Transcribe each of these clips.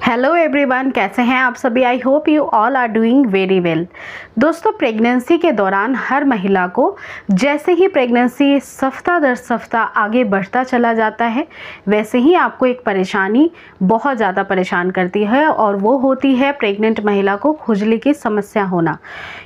Hello everyone, कैसे हैं आप सभी। I hope you all are doing very well. दोस्तों, प्रेगनेंसी के दौरान हर महिला को जैसे ही प्रेगनेंसी सफ्ता दर सफ्ता आगे बढ़ता चला जाता है, वैसे ही आपको एक परेशानी बहुत ज़्यादा परेशान करती है और वो होती है प्रेग्नेंट महिला को खुजली की समस्या होना।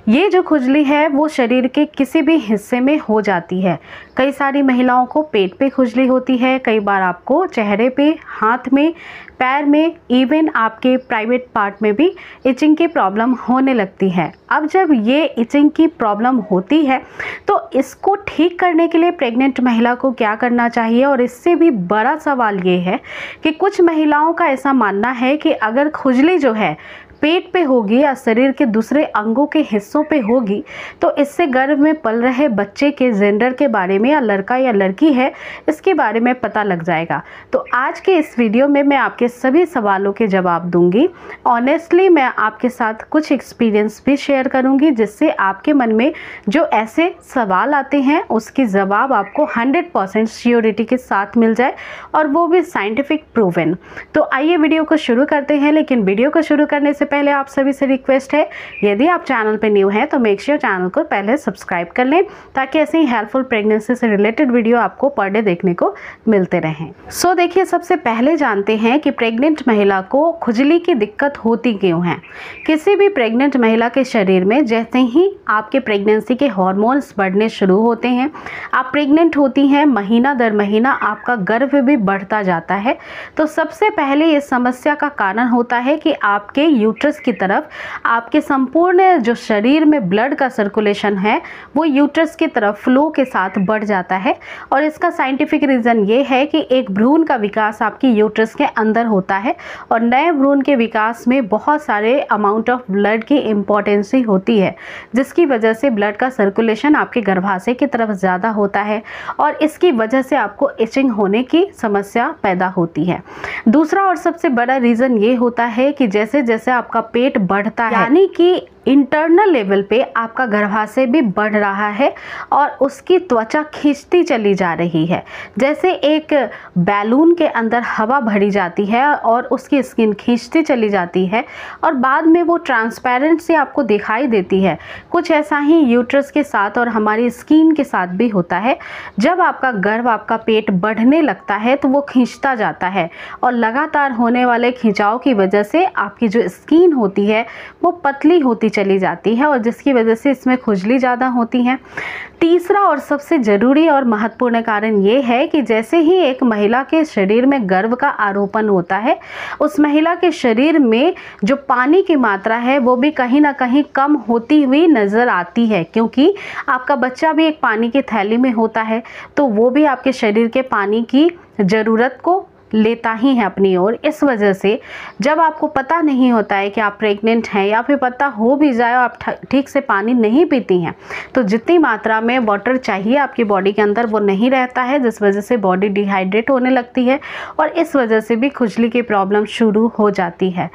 ये जो खुजली है वो शरीर के किसी भी हिस्से में हो जाती है। कई सारी महिलाओं को पेट पे खुजली होती है, कई बार आपको चेहरे पे, हाथ में, पैर में, इवन आपके प्राइवेट पार्ट में भी इचिंग की प्रॉब्लम होने लगती है। अब जब ये इचिंग की प्रॉब्लम होती है तो इसको ठीक करने के लिए प्रेग्नेंट महिला को क्या करना चाहिए, और इससे भी बड़ा सवाल ये है कि कुछ महिलाओं का ऐसा मानना है कि अगर खुजली जो है पेट पे होगी या शरीर के दूसरे अंगों के हिस्सों पे होगी तो इससे गर्भ में पल रहे बच्चे के जेंडर के बारे में, या लड़का या लड़की है, इसके बारे में पता लग जाएगा। तो आज के इस वीडियो में मैं आपके सभी सवालों के जवाब दूंगी। ऑनेस्टली मैं आपके साथ कुछ एक्सपीरियंस भी शेयर करूंगी, जिससे आपके मन में जो ऐसे सवाल आते हैं उसकी जवाब आपको 100% श्योरिटी के साथ मिल जाए, और वो भी साइंटिफिक प्रूवन। तो आइए वीडियो को शुरू करते हैं। लेकिन वीडियो को शुरू करने से पहले आप सभी से रिक्वेस्ट है, यदि आप चैनल पे न्यू हैं तो मेक श्योर चैनल को पहले सब्सक्राइब कर लें, ताकि ऐसे ही हेल्पफुल प्रेगनेंसी से रिलेटेड वीडियो आपको पर डे देखने को मिलते रहें। सो देखिए, सबसे पहले जानते हैं कि प्रेग्नेंट महिला को खुजली की दिक्कत होती क्यों है। किसी भी प्रेग्नेंट महिला के शरीर में जैसे ही आपके प्रेगनेंसी के हार्मोन्स बढ़ने शुरू होते हैं, आप प्रेग्नेंट होती हैं, महीना दर महीना आपका गर्भ भी बढ़ता जाता है, तो सबसे पहले इस समस्या का कारण होता है कि आपके यूट्रस की तरफ, आपके संपूर्ण जो शरीर में ब्लड का सर्कुलेशन है वो यूट्रस की तरफ फ्लो के साथ बढ़ जाता है। और इसका साइंटिफिक रीज़न ये है कि एक भ्रूण का विकास आपकी यूट्रस के अंदर होता है, और नए भ्रूण के विकास में बहुत सारे अमाउंट ऑफ ब्लड की इम्पोर्टेंसी होती है, जिसकी वजह से ब्लड का सर्कुलेशन आपके गर्भाशय की तरफ ज़्यादा होता है, और इसकी वजह से आपको इचिंग होने की समस्या पैदा होती है। दूसरा और सबसे बड़ा रीज़न ये होता है कि जैसे जैसे आपका पेट बढ़ता है, यानी कि इंटरनल लेवल पे आपका गर्भाशय भी बढ़ रहा है और उसकी त्वचा खींचती चली जा रही है। जैसे एक बैलून के अंदर हवा भरी जाती है और उसकी स्किन खींचती चली जाती है, और बाद में वो ट्रांसपेरेंट से आपको दिखाई देती है। कुछ ऐसा ही यूट्रस के साथ और हमारी स्किन के साथ भी होता है। जब आपका गर्भ, आपका पेट बढ़ने लगता है तो वो खींचता जाता है, और लगातार होने वाले खिंचाव की वजह से आपकी जो स्किन होती है वो पतली होती चली जाती है, और जिसकी वजह से इसमें खुजली ज़्यादा होती है। तीसरा और सबसे ज़रूरी और महत्वपूर्ण कारण ये है कि जैसे ही एक महिला के शरीर में गर्भ का आरोपण होता है, उस महिला के शरीर में जो पानी की मात्रा है वो भी कहीं ना कहीं कम होती हुई नज़र आती है, क्योंकि आपका बच्चा भी एक पानी की थैली में होता है, तो वो भी आपके शरीर के पानी की ज़रूरत को लेता ही है अपनी ओर। इस वजह से जब आपको पता नहीं होता है कि आप प्रेग्नेंट हैं, या फिर पता हो भी जाए और आप ठीक से पानी नहीं पीती हैं, तो जितनी मात्रा में वाटर चाहिए आपकी बॉडी के अंदर वो नहीं रहता है, जिस वजह से बॉडी डिहाइड्रेट होने लगती है, और इस वजह से भी खुजली की प्रॉब्लम शुरू हो जाती है।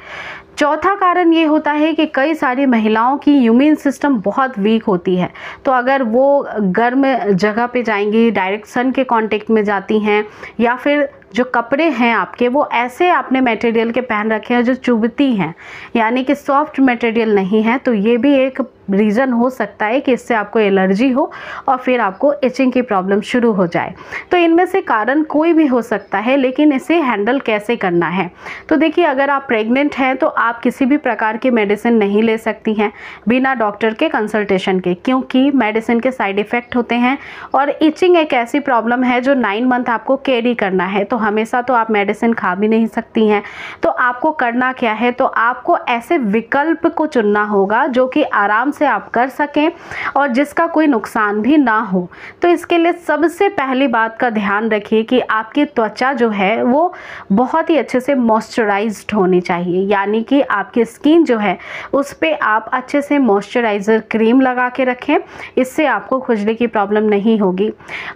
चौथा कारण ये होता है कि कई सारी महिलाओं की इम्यून सिस्टम बहुत वीक होती है, तो अगर वो गर्म जगह पे जाएंगी, डायरेक्ट सन के कांटेक्ट में जाती हैं, या फिर जो कपड़े हैं आपके वो ऐसे आपने मटेरियल के पहन रखे हैं जो चुभती हैं, यानी कि सॉफ्ट मटेरियल नहीं है, तो ये भी एक रीज़न हो सकता है कि इससे आपको एलर्जी हो और फिर आपको इचिंग की प्रॉब्लम शुरू हो जाए। तो इनमें से कारण कोई भी हो सकता है, लेकिन इसे हैंडल कैसे करना है। तो देखिए, अगर आप प्रेग्नेंट हैं तो आप किसी भी प्रकार की मेडिसिन नहीं ले सकती हैं बिना डॉक्टर के कंसल्टेशन के, क्योंकि मेडिसिन के साइड इफ़ेक्ट होते हैं, और इचिंग एक ऐसी प्रॉब्लम है जो 9 मंथ आपको कैरी करना है, तो हमेशा तो आप मेडिसिन खा भी नहीं सकती हैं। तो आपको करना क्या है, तो आपको ऐसे विकल्प को चुनना होगा जो कि आराम से आप कर सकें और जिसका कोई नुकसान भी ना हो। तो इसके लिए सबसे पहली बात का ध्यान रखिए कि आपकी त्वचा जो है वो बहुत ही अच्छे से मॉइस्चराइज्ड होनी चाहिए, यानी कि आपकी स्किन जो है उस पर आप अच्छे से मॉइस्चराइज़र क्रीम लगा के रखें। इससे आपको खुजली की प्रॉब्लम नहीं होगी।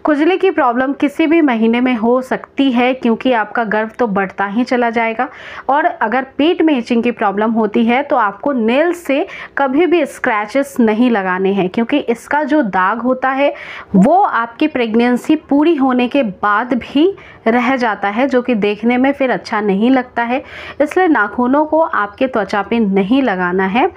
खुजली की प्रॉब्लम किसी भी महीने में हो सकती है, क्योंकि आपका गर्भ तो बढ़ता ही चला जाएगा, और अगर पेट में इचिंग की प्रॉब्लम होती है तो आपको नेल से कभी भी स्क्रैच पैचेस नहीं लगाने हैं, क्योंकि इसका जो दाग होता है वो आपकी प्रेगनेंसी पूरी होने के बाद भी रह जाता है, जो कि देखने में फिर अच्छा नहीं लगता है। इसलिए नाखूनों को आपके त्वचा पे नहीं लगाना है।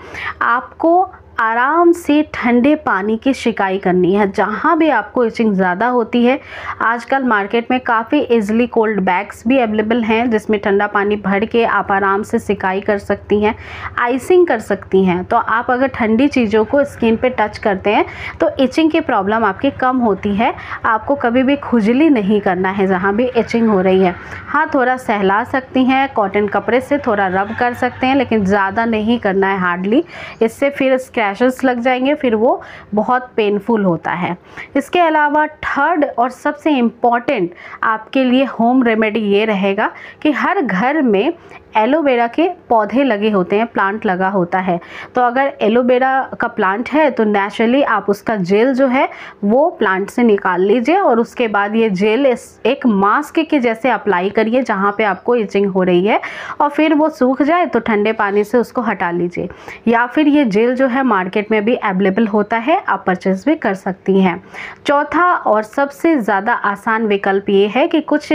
आपको आराम से ठंडे पानी की सिकाई करनी है जहाँ भी आपको इचिंग ज़्यादा होती है। आजकल मार्केट में काफ़ी इजीली कोल्ड बैग्स भी अवेलेबल हैं जिसमें ठंडा पानी भर के आप आराम से सिकाई कर सकती हैं, आइसिंग कर सकती हैं। तो आप अगर ठंडी चीज़ों को स्किन पे टच करते हैं तो इचिंग की प्रॉब्लम आपकी कम होती है। आपको कभी भी खुजली नहीं करना है जहाँ भी इचिंग हो रही है। हाँ, थोड़ा सहला सकती हैं, कॉटन कपड़े से थोड़ा रब कर सकते हैं, लेकिन ज़्यादा नहीं करना है हार्डली। इससे फिर रैशेस लग जाएंगे, फिर वो बहुत पेनफुल होता है। इसके अलावा थर्ड और सबसे इम्पॉर्टेंट आपके लिए होम रेमेडी ये रहेगा कि हर घर में एलोवेरा के पौधे लगे होते हैं, प्लांट लगा होता है। तो अगर एलोवेरा का प्लांट है तो नेचुरली आप उसका जेल जो है वो प्लांट से निकाल लीजिए और उसके बाद ये जेल एक मास्क के जैसे अप्लाई करिए जहाँ पे आपको इचिंग हो रही है, और फिर वो सूख जाए तो ठंडे पानी से उसको हटा लीजिए। या फिर ये जेल जो है मार्केट में भी अवेलेबल होता है, आप परचेज भी कर सकती हैं। चौथा और सबसे ज़्यादा आसान विकल्प ये है कि कुछ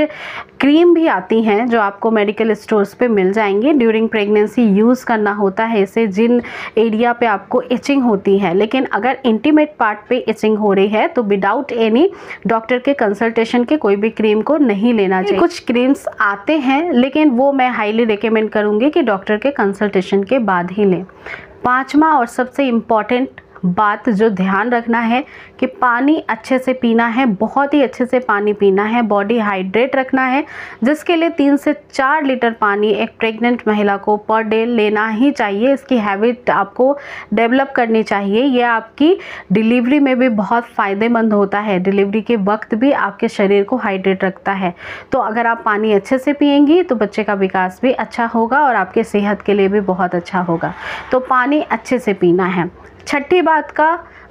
क्रीम भी आती हैं जो आपको मेडिकल स्टोर्स पे मिल जाएंगे। ड्यूरिंग प्रेगनेंसी यूज़ करना होता है इसे जिन एरिया पे आपको इचिंग होती है। लेकिन अगर इंटीमेट पार्ट पे इचिंग हो रही है तो विदाउट एनी डॉक्टर के कंसल्टेशन के कोई भी क्रीम को नहीं लेना चाहिए। कुछ क्रीम्स आते हैं लेकिन वो मैं हाईली रिकमेंड करूँगी कि डॉक्टर के कंसल्टेशन के बाद ही लें। पाँचवा और सबसे इम्पॉर्टेंट बात जो ध्यान रखना है कि पानी अच्छे से पीना है, बहुत ही अच्छे से पानी पीना है, बॉडी हाइड्रेट रखना है, जिसके लिए 3 से 4 लीटर पानी एक प्रेग्नेंट महिला को पर डे लेना ही चाहिए। इसकी हैबिट आपको डेवलप करनी चाहिए। यह आपकी डिलीवरी में भी बहुत फ़ायदेमंद होता है, डिलीवरी के वक्त भी आपके शरीर को हाइड्रेट रखता है। तो अगर आप पानी अच्छे से पिएंगी तो बच्चे का विकास भी अच्छा होगा और आपके सेहत के लिए भी बहुत अच्छा होगा। तो पानी अच्छे से पीना है। छठी बात का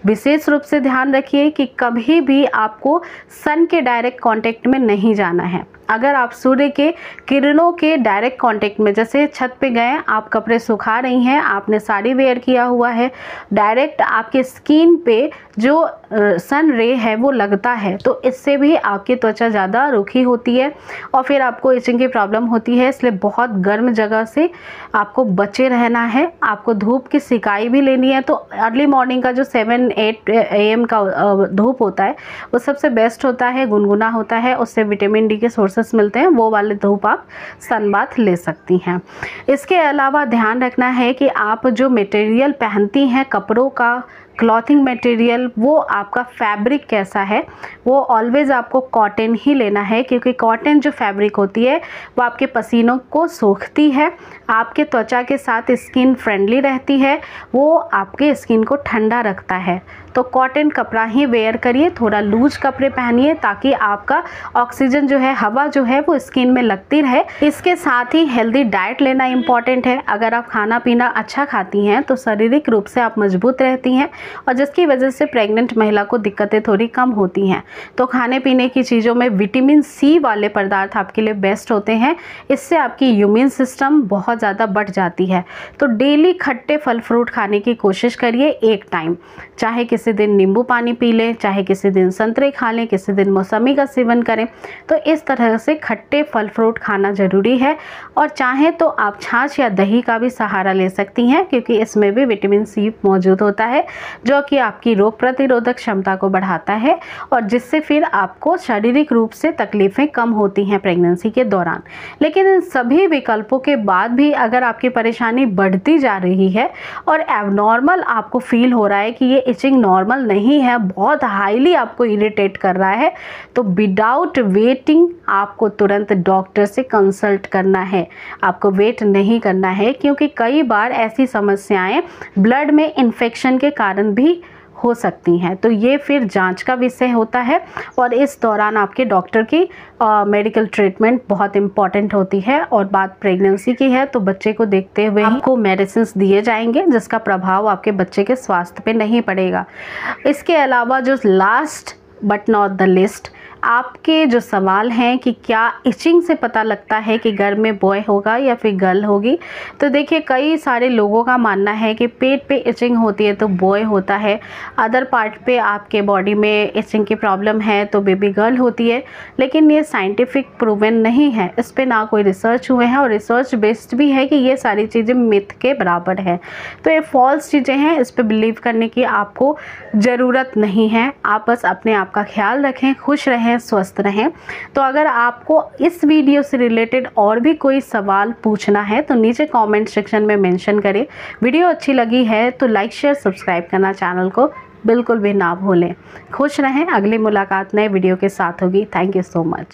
विशेष रूप से ध्यान रखिए कि कभी भी आपको सन के डायरेक्ट कांटेक्ट में नहीं जाना है। अगर आप सूर्य के किरणों के डायरेक्ट कांटेक्ट में, जैसे छत पे गए, आप कपड़े सुखा रही हैं, आपने साड़ी वेयर किया हुआ है, डायरेक्ट आपके स्किन पे जो सन रे है वो लगता है, तो इससे भी आपकी त्वचा ज़्यादा रूखी होती है और फिर आपको इचिंग की प्रॉब्लम होती है। इसलिए बहुत गर्म जगह से आपको बचे रहना है। आपको धूप की सिकाई भी लेनी है तो अर्ली मॉर्निंग का जो 7-8 AM का धूप होता है वो सबसे बेस्ट होता है, गुनगुना होता है, उससे विटामिन डी के सोर्सेस मिलते हैं। वो वाले धूप आप सन बाथ ले सकती हैं। इसके अलावा ध्यान रखना है कि आप जो मटेरियल पहनती हैं, कपड़ों का क्लॉथिंग मटेरियल, वो आपका फैब्रिक कैसा है, वो ऑलवेज़ आपको कॉटन ही लेना है, क्योंकि कॉटन जो फैब्रिक होती है वो आपके पसीनों को सोखती है, आपके त्वचा के साथ स्किन फ्रेंडली रहती है, वो आपके स्किन को ठंडा रखता है। तो कॉटन कपड़ा ही वेयर करिए, थोड़ा लूज कपड़े पहनिए ताकि आपका ऑक्सीजन जो है, हवा जो है वो स्किन में लगती रहे। इसके साथ ही हेल्दी डाइट लेना इम्पॉर्टेंट है। अगर आप खाना पीना अच्छा खाती हैं तो शारीरिक रूप से आप मजबूत रहती हैं और जिसकी वजह से प्रेग्नेंट महिला को दिक्कतें थोड़ी कम होती हैं। तो खाने पीने की चीज़ों में विटामिन सी वाले पदार्थ आपके लिए बेस्ट होते हैं। इससे आपकी इम्यून सिस्टम बहुत ज़्यादा बढ़ जाती है। तो डेली खट्टे फल फ्रूट खाने की कोशिश करिए एक टाइम, चाहे किसी दिन नींबू पानी पी लें, चाहे किसी दिन संतरे खा लें, किसी दिन मौसमी का सेवन करें। तो इस तरह से खट्टे फल फ्रूट खाना ज़रूरी है। और चाहे तो आप छाछ या दही का भी सहारा ले सकती हैं, क्योंकि इसमें भी विटामिन सी मौजूद होता है जो कि आपकी रोग प्रतिरोधक क्षमता को बढ़ाता है और जिससे फिर आपको शारीरिक रूप से तकलीफ़ें कम होती हैं प्रेगनेंसी के दौरान। लेकिन इन सभी विकल्पों के बाद भी अगर आपकी परेशानी बढ़ती जा रही है और एबनॉर्मल आपको फील हो रहा है कि ये इचिंग नॉर्मल नहीं है, बहुत हाईली आपको इरिटेट कर रहा है, तो विदाउट वेटिंग आपको तुरंत डॉक्टर से कंसल्ट करना है। आपको वेट नहीं करना है, क्योंकि कई बार ऐसी समस्याएं ब्लड में इन्फेक्शन के कारण भी हो सकती हैं। तो ये फिर जांच का विषय होता है और इस दौरान आपके डॉक्टर की मेडिकल ट्रीटमेंट बहुत इम्पॉर्टेंट होती है। और बात प्रेगनेंसी की है तो बच्चे को देखते हुए आपको मेडिसिन दिए जाएंगे जिसका प्रभाव आपके बच्चे के स्वास्थ्य पे नहीं पड़ेगा। इसके अलावा जो last but not the list, आपके जो सवाल हैं कि क्या इचिंग से पता लगता है कि घर में बॉय होगा या फिर गर्ल होगी, तो देखिए कई सारे लोगों का मानना है कि पेट पे इचिंग होती है तो बॉय होता है, अदर पार्ट पे आपके बॉडी में इचिंग की प्रॉब्लम है तो बेबी गर्ल होती है। लेकिन ये साइंटिफिक प्रूवन नहीं है, इस पे ना कोई रिसर्च हुए हैं और रिसर्च बेस्ड भी है कि ये सारी चीज़ें मिथ के बराबर है। तो ये फॉल्स चीज़ें हैं, इस पे बिलीव करने की आपको ज़रूरत नहीं है। आप बस अपने आप का ख्याल रखें, खुश रहें, स्वस्थ रहें। तो अगर आपको इस वीडियो से रिलेटेड और भी कोई सवाल पूछना है तो नीचे कमेंट सेक्शन में मेंशन करें। वीडियो अच्छी लगी है तो लाइक शेयर सब्सक्राइब करना चैनल को बिल्कुल भी ना भूलें। खुश रहें, अगली मुलाकात नए वीडियो के साथ होगी। Thank you so much.